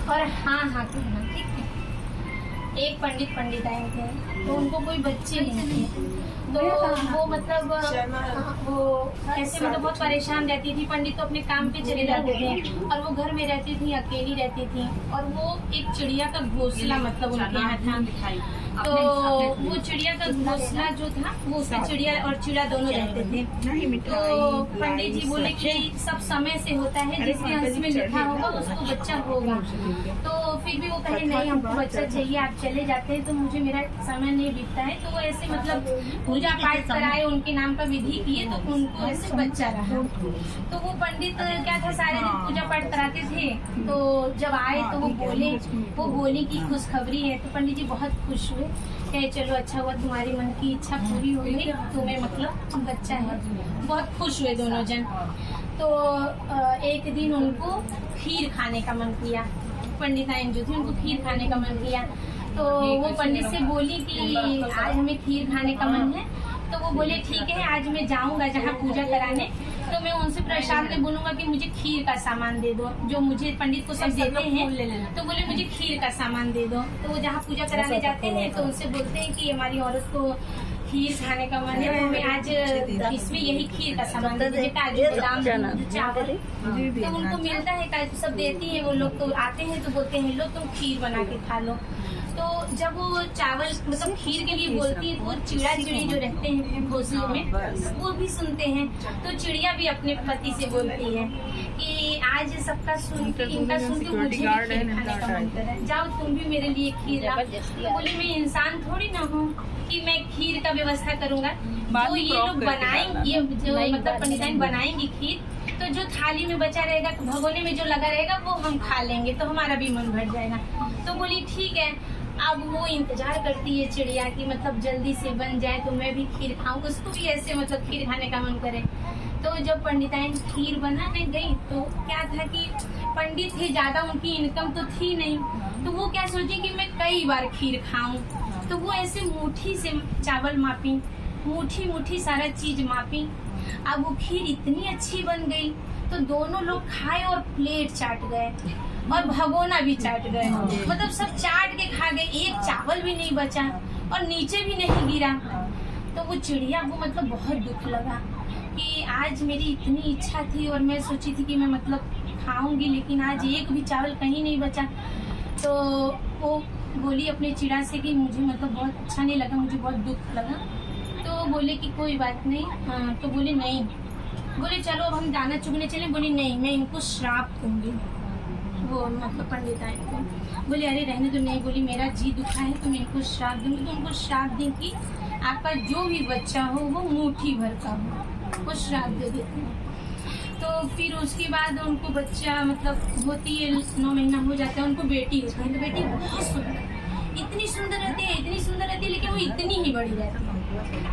और हाँ हाँ कहना, ठीक है। एक पंडिताइन थे, तो उनको कोई बच्चे नहीं थे, तो वो मतलब वो ऐसे मतलब बहुत परेशान रहती थी। पंडित तो अपने काम पे चले जाते थे और वो घर में रहती थी, अकेली रहती थी। और वो एक चिड़िया का घोंसला मतलब उनके यहाँ था, तो वो चिड़िया का घोंसला जो था वो उसमें चिड़िया और चिड़ा दोनों रहते थे। तो पंडित जी बोले कि सब समय से होता है, जिसके अंश में लिखा होगा उसको बच्चा होगा। तो फिर भी वो कहे नहीं हमको बच्चा चाहिए, आप चले जाते हैं तो मुझे मेरा समय नहीं बीतता है। तो वो ऐसे मतलब पूजा पाठ कराए, उनके नाम का विधि किए, तो उनको ऐसे बच्चा रहा। तो वो पंडित क्या था, सारे दिन पूजा पाठ कराते थे। तो जब आए तो वो बोले की खुशखबरी है। तो पंडित जी बहुत खुश हुए, कहे चलो अच्छा हुआ, तुम्हारी मन की इच्छा पूरी हो गई, तुम्हें मतलब बच्चा है। बहुत खुश हुए दोनों जन। तो एक दिन उनको खीर खाने का मन किया, पंडिताइन जो थी उनको खीर खाने का मन किया। तो वो पंडित से बोली कि आज हमें खीर खाने का मन है। तो वो बोले ठीक है, आज मैं जाऊंगा जहाँ पूजा कराने, तो मैं उनसे प्रसाद में बोलूंगा कि मुझे खीर का सामान दे दो, जो मुझे पंडित को सब देते हैं। तो बोले मुझे खीर का सामान दे दो। तो वो जहाँ पूजा कराने जाते हैं तो उनसे बोलते हैं कि हमारी औरत को खीर खाने का मन है, तो हमें आज इसमें यही खीर का सामान दे दीजिए, काजू बादाम चावल। तो उनको मिलता है, काजू सब देती है। वो लोग तो आते हैं तो बोलते हैं लो तुम खीर बना के खा लो। तो जब वो चावल मतलब खीर के लिए बोलती है तो वो चिड़ा चिड़ी जो रहते हैं घोंसले में वो भी सुनते हैं। तो चिड़िया भी अपने पति से बोलती है कि आज सबका सुन के इनका सुन के मुझे भी खीर खाने का मन कर रहा है, जाओ तुम भी मेरे लिए खीर लाओ। तो बोली मैं इंसान थोड़ी ना हूँ कि मैं खीर का व्यवस्था करूंगा। तो ये लोग बनाएंगे, जो मतलब पंडिताइन बनाएंगी खीर, तो जो थाली में बचा रहेगा, भगोने में जो लगा रहेगा वो हम खा लेंगे, तो हमारा भी मन भर जाएगा। तो बोली ठीक है। अब वो इंतजार करती है चिड़िया की मतलब जल्दी से बन जाए तो मैं भी खीर खाऊं, उसको भी ऐसे मतलब खीर खाने का मन करे। तो जब पंडिताइन खीर बनाने गई तो क्या था कि पंडित थे, ज्यादा उनकी इनकम तो थी नहीं। तो वो क्या सोची कि मैं कई बार खीर खाऊं। तो वो ऐसे मुट्ठी से चावल मापी, मुट्ठी सारा चीज मापी। अब वो खीर इतनी अच्छी बन गई तो दोनों लोग खाए और प्लेट चाट गए और भगोना भी चाट गए, मतलब सब चाट के खा गए, एक चावल भी नहीं बचा और नीचे भी नहीं गिरा। तो वो चिड़िया को मतलब बहुत दुख लगा कि आज मेरी इतनी इच्छा थी और मैं सोची थी कि मैं मतलब खाऊंगी, लेकिन आज एक भी चावल कहीं नहीं बचा। तो वो बोली अपने चिड़ा से कि मुझे मतलब बहुत अच्छा नहीं लगा, मुझे बहुत दुख लगा। तो बोले कि कोई बात नहीं। तो बोले नहीं, बोले चलो अब हम दाना चुगने चले। बोली नहीं, मैं इनको श्राप दूंगी, वो मतलब पंडिताइन को। बोले अरे रहने दो। नहीं, बोली मेरा जी दुखा है तो मैं इनको श्राप दूंगी। तो उनको श्राप दी कि आपका जो भी बच्चा हो वो मुट्ठी भर का हो, वो श्राप दे देते हैं। तो फिर उसके बाद उनको बच्चा मतलब होती है, 9 महीना हो जाता है, उनको बेटी होती है। तो बेटी बहुत सुंदर, इतनी सुंदर रहती है, इतनी सुंदर रहती है, लेकिन वो इतनी ही बड़ी रहती है।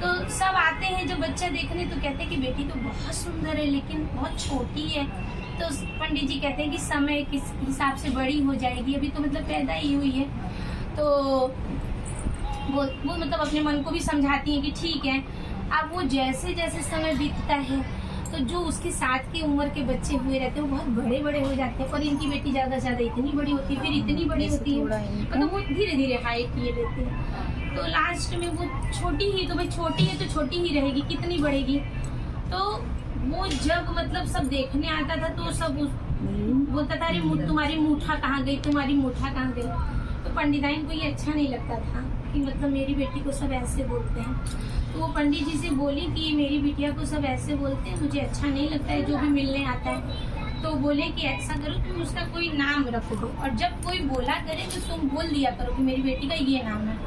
तो सब आते हैं जब बच्चा देखने तो कहते हैं कि बेटी तो बहुत सुंदर है लेकिन बहुत छोटी है। तो पंडित जी कहते हैं कि समय किस हिसाब से बड़ी हो जाएगी, अभी तो मतलब पैदा ही हुई है। तो वो मतलब अपने मन को भी समझाती है कि ठीक है। अब वो जैसे जैसे समय बीतता है तो जो उसके साथ की उम्र के बच्चे हुए रहते हैं वो बहुत बड़े बड़े हो जाते हैं। और इनकी बेटी ज्यादा से ज्यादा इतनी बड़ी होती है, फिर इतनी बड़ी होती है, मतलब वो धीरे धीरे हाइट किए लेती है। तो लास्ट में वो छोटी ही, तो भाई छोटी है तो छोटी ही रहेगी, कितनी बढ़ेगी। तो वो जब मतलब सब देखने आता था तो सब बोलता था अरे तुम्हारी मूठा कहाँ गई, तुम्हारी मूठा कहाँ गई। तो पंडिताइन को ये अच्छा नहीं लगता था कि मतलब मेरी बेटी को सब ऐसे बोलते हैं। तो वो पंडित जी से बोली कि मेरी बिटिया को सब ऐसे बोलते हैं, मुझे अच्छा नहीं लगता है जो भी मिलने आता है। तो बोले कि ऐसा करो तुम उसका कोई नाम रख दो और जब कोई बोला करे तो तुम बोल दिया करो कि मेरी बेटी का ये नाम है।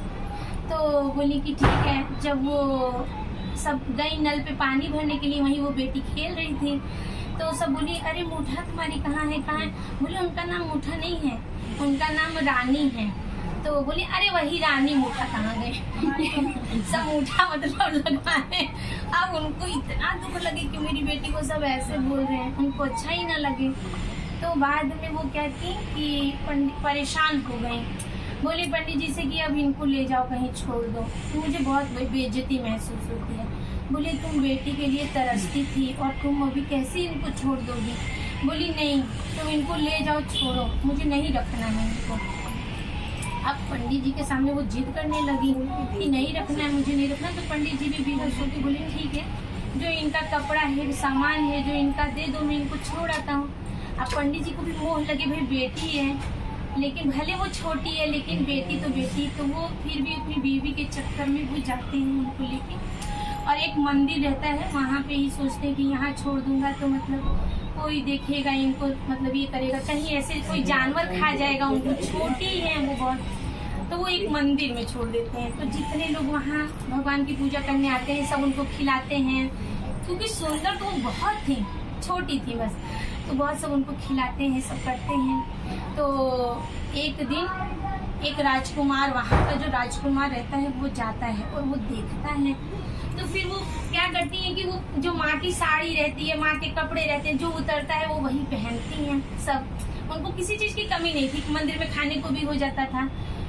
तो बोली कि ठीक है। जब वो सब गई नल पे पानी भरने के लिए, वहीं वो बेटी खेल रही थी। तो सब बोली अरे मूठा तुम्हारी कहाँ है, कहाँ है। बोले उनका नाम मूठा नहीं है, उनका नाम रानी है। तो बोली अरे वही रानी मूठा कहाँ गए। सब मूठा मतलब लगाए। अब उनको इतना दुख लगे कि मेरी बेटी को सब ऐसे बोल रहे हैं, उनको अच्छा ही ना लगे। तो बाद में वो क्या की कि परेशान हो गई, बोले पंडित जी से कि अब इनको ले जाओ कहीं छोड़ दो, तो मुझे बहुत बेइज्जती महसूस होती है। बोले तुम बेटी के लिए तरसती थी और तुम अभी कैसे इनको छोड़ दोगी। बोली नहीं तुम इनको ले जाओ, छोड़ो, मुझे नहीं रखना है इनको। अब पंडित जी के सामने वो जिद करने लगी कि नहीं रखना है, मुझे नहीं रखना। तो पंडित जी भी बेहोश होके बोले ठीक है, जो इनका कपड़ा है, सामान है, जो इनका दे दो, मैं इनको छोड़ आता हूँ। अब पंडित जी को भी मोह लगे, भाई बेटी है, लेकिन भले वो छोटी है लेकिन बेटी तो बेटी, तो वो फिर भी अपनी बीवी के चक्कर में वो जाते हैं उनको लेके। और एक मंदिर रहता है, वहाँ पे ही सोचते हैं कि यहाँ छोड़ दूंगा तो मतलब कोई देखेगा इनको, मतलब ये करेगा, कहीं ऐसे कोई जानवर खा जाएगा उनको, छोटी है वो बहुत, तो वो एक मंदिर में छोड़ देते हैं। तो जितने लोग वहाँ भगवान की पूजा करने आते हैं सब उनको खिलाते हैं, क्योंकि सुंदर तो वो बहुत थी, छोटी थी बस, तो बहुत सब उनको खिलाते हैं, सब करते हैं। तो एक दिन एक राजकुमार, वहाँ का जो राजकुमार रहता है वो जाता है और वो देखता है, तो फिर वो क्या करती है कि वो जो माँ की साड़ी रहती है, माँ के कपड़े रहते हैं, जो उतरता है वो वही पहनती हैं सब। उनको किसी चीज़ की कमी नहीं थी, मंदिर में खाने को भी हो जाता था,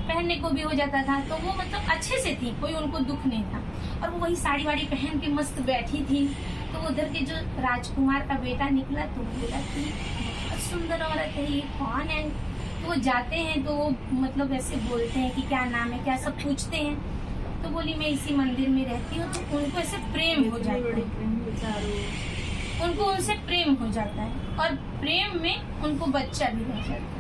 पहनने को भी हो जाता था, तो वो मतलब अच्छे से थी, कोई उनको दुख नहीं था। और वो वही साड़ी वाड़ी पहन के मस्त बैठी थी। तो उधर के जो राजकुमार का बेटा निकला तो बोला कि बहुत सुंदर औरत है, ये कौन है? तो वो जाते हैं तो वो मतलब ऐसे बोलते हैं कि क्या नाम है, क्या सब पूछते हैं। तो बोली मैं इसी मंदिर में रहती हूँ। तो उनको ऐसे प्रेम हो जाता है, उनको उनसे प्रेम हो जाता है, और प्रेम में उनको बच्चा भी रह जाता है।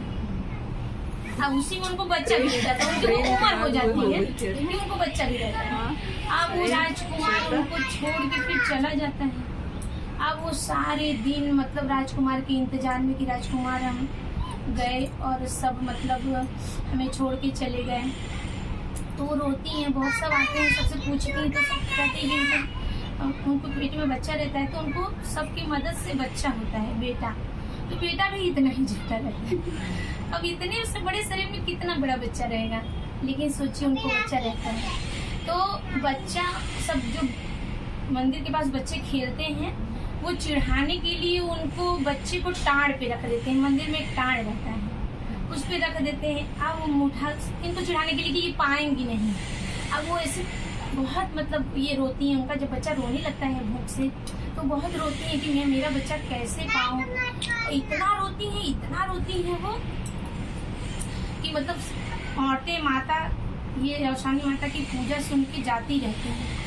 अब उसी में उनको बच्चा भी रह जाता है, उनकी वो उम्र हो जाती है कि उनको बच्चा भी रहता है। अब वो राजकुमार उनको छोड़ के फिर चला जाता है। अब वो सारे दिन मतलब राजकुमार के इंतजार में कि राजकुमार हम गए और सब मतलब हमें छोड़ के चले गए। तो वो रोती हैं, बहुत सब आते हैं, सबसे पूछती हैं, तो सब कहते हैं कि उनको पेट में बच्चा रहता है, तो उनको सबकी मदद से बच्चा होता है बेटा। तो बेटा भी इतना ही छोटा रहता है। अब इतने उससे बड़े शरीर में कितना बड़ा बच्चा रहेगा, लेकिन सोचिए उनको बच्चा रहता है। तो बच्चा सब जो मंदिर के पास बच्चे खेलते हैं, वो चिढ़ाने के लिए उनको बच्चे को टाड़ पे रख देते हैं। मंदिर में एक टाड़ रहता है, उस पे रख देते हैं। अब वो मुठा इनको चिढ़ाने के लिए कि ये पाएंगी नहीं। अब वो ऐसे बहुत मतलब ये रोती हैं, उनका जब बच्चा रोने लगता है भूख से, तो बहुत रोती है कि मैं मेरा बच्चा कैसे पाऊँ। इतना रोती हैं वो कि मतलब औरतें माता, ये रोशानी माता की पूजा सुन के जाती रहती हैं।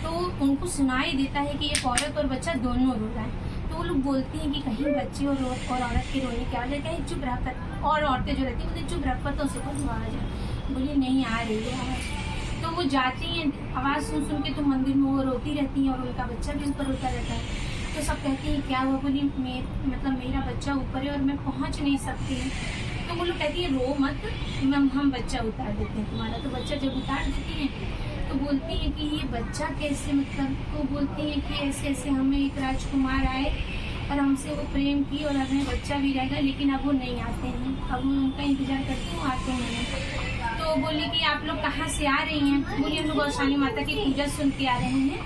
तो उनको सुनाई देता है कि एक औरत और बच्चा दोनों रो रहा है। तो वो लोग बोलती हैं कि कहीं बच्चे और औरत के रोने की आवाज़ है, कहीं चुप रहकर, और औरतें जो रहती हैं बोलती चुप रख कर तो उसे कोई आवाज़ है, बोली नहीं आ रही है आवाज़। तो वो जाती हैं, आवाज़ सुन के तो मंदिर में वो रोती रहती हैं और उनका बच्चा भी ऊपर रोता रहता है। तो सब कहती हैं क्या हुआ? बोली मतलब मेरा बच्चा ऊपर है और मैं पहुँच नहीं सकती। तो वो लोग कहती है रो मत, हम बच्चा उतार देते हैं तुम्हारा। तो बच्चा जब उतार देती हैं तो बोलती है कि ये बच्चा कैसे, मतलब तो बोलती है कि ऐसे ऐसे हमें एक राजकुमार आए और हमसे वो प्रेम की और हमें बच्चा भी रहेगा, लेकिन अब वो नहीं आते हैं, अब मैं उनका इंतजार करती हूँ, आते हैं। तो बोली कि आप लोग कहाँ से आ रही हैं? बोली हम लोग औशानी माता की पूजा सुन के आ रहे हैं,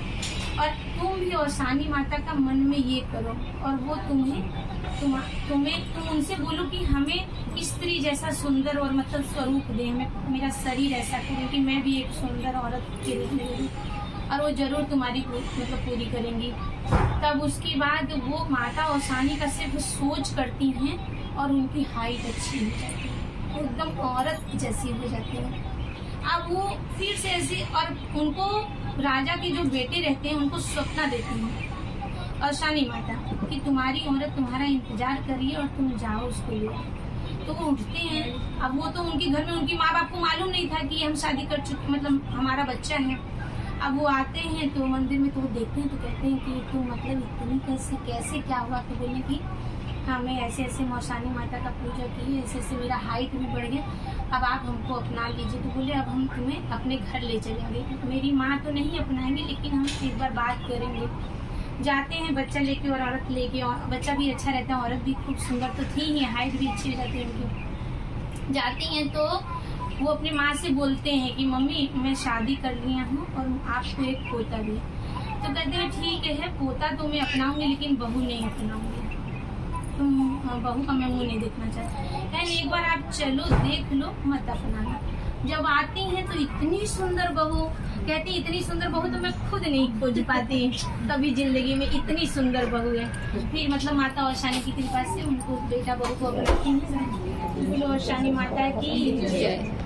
और तुम भी औशानी माता का मन में ये करो, और वो तुम उनसे बोलो कि हमें स्त्री जैसा सुंदर और मतलब स्वरूप दे, हमें मेरा शरीर ऐसा करे कि मैं भी एक सुंदर औरत के रूप में रहूं, और वो जरूर तुम्हारी मतलब पूरी करेंगी। तब उसके बाद वो माता औशानी का सिर्फ सोच करती हैं और उनकी हाइट अच्छी हो जाती है, एकदम औरत जैसी हो जाती है। अब वो फिर से ऐसी, और उनको राजा के जो बेटे रहते हैं उनको स्वप्न देती हैं औशानी माता कि तुम्हारी औरत तुम्हारा इंतजार कर रही है और तुम जाओ उसको ले। तो वो उठते हैं। अब वो तो उनके घर में उनकी माँ बाप को मालूम नहीं था कि हम शादी कर चुके, मतलब हमारा बच्चा है। अब वो आते हैं तो मंदिर में, तो वो देखते हैं तो कहते हैं कि तुम मतलब इतनी कैसे क्या हुआ? तो बोले कि हमें ऐसे ऐसे औशानी माता का पूजा की, ऐसे ऐसे मेरा हाइट भी बढ़ गया, अब आप हमको अपना लीजिए। तो बोले अब हम तुम्हें अपने घर ले चलेंगे, मेरी माँ तो नहीं अपनाएंगे लेकिन हम एक बार बात करेंगे। जाते हैं बच्चा लेके और औरत लेके, और बच्चा भी अच्छा रहता है, औरत भी खूब सुंदर तो थी ही, हाइट भी अच्छी हो जाती है उनकी। जाती हैं तो वो अपनी माँ से बोलते हैं कि मम्मी मैं शादी कर लिया हूँ और आपको एक पोता भी। तो कहते हैं ठीक है, पोता तो मैं अपनाऊंगी लेकिन बहू नहीं अपनाऊंगी, तुम बहू का मैं मुँह नहीं देखना चाहती। कहने एक बार आप चलो देख लो, मत अपनाना। जब आती हैं तो इतनी सुंदर बहू, कहती इतनी सुंदर बहू तो मैं खुद नहीं खोज पाती कभी जिंदगी में, इतनी सुंदर बहू है। फिर मतलब माता औशानी की कृपा से उनको बेटा बहू को अब रखी है। बोलो औशानी माता की जय।